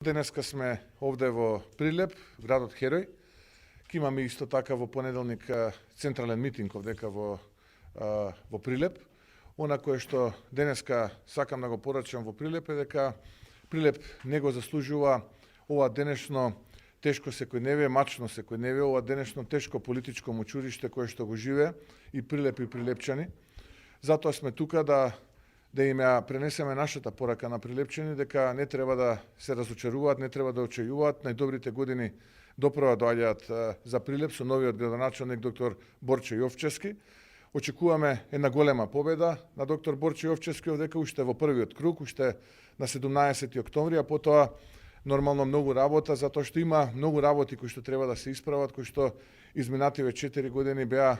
Денеска сме овде во Прилеп, градот Херој. Ке имаме исто така во понеделник централен митинг овдека во Прилеп. Она кое што денеска сакам да го порачам во Прилеп е дека Прилеп не го заслужува ова денешно тешко секојдневие, мачно секојдневие, ова денешно тешко политичко мучуриште кое што го живее и Прилеп и прилепчани. Затоа сме тука да им ја пренесеме нашата порака на прилепчани дека не треба да се разочаруваат, не треба да очајуваат. Најдобрите години доправа доаѓаат за Прилеп со новиот градоначалник доктор Борче Јовчевски. Очекуваме една голема победа на доктор Борче Јовчевски овдека уште во првиот круг, уште на 17 октомври, а потоа нормално многу работа, затоа што има многу работи кои што треба да се исправат, кои што изминативе 4 години беа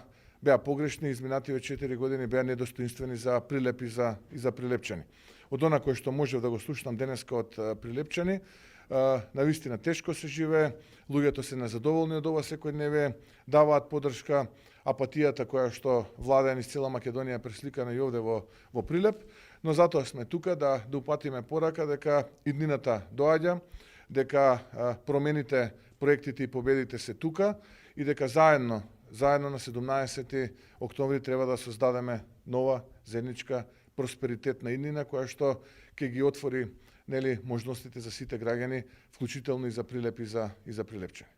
погрешни, изминативе 4 години беа недостоинствени за Прилеп и за прилепчани. Од она кој што можев да го слушнам денеска од прилепчани, навистина тешко се живее, луѓето се незадоволни од ова секојдневие, даваат поддршка, апатијата која што владее низ цела Македонија пресликана и овде во Прилеп, но затоа сме тука да упатиме порака дека иднината доаѓа, дека промените, проектите и победите се тука и дека заедно на 17 октомври треба да создадеме нова заедничка просперитетна иднина која што ќе ги отвори можностите за сите граѓани, вклучително и за Прилеп и за прилепчани.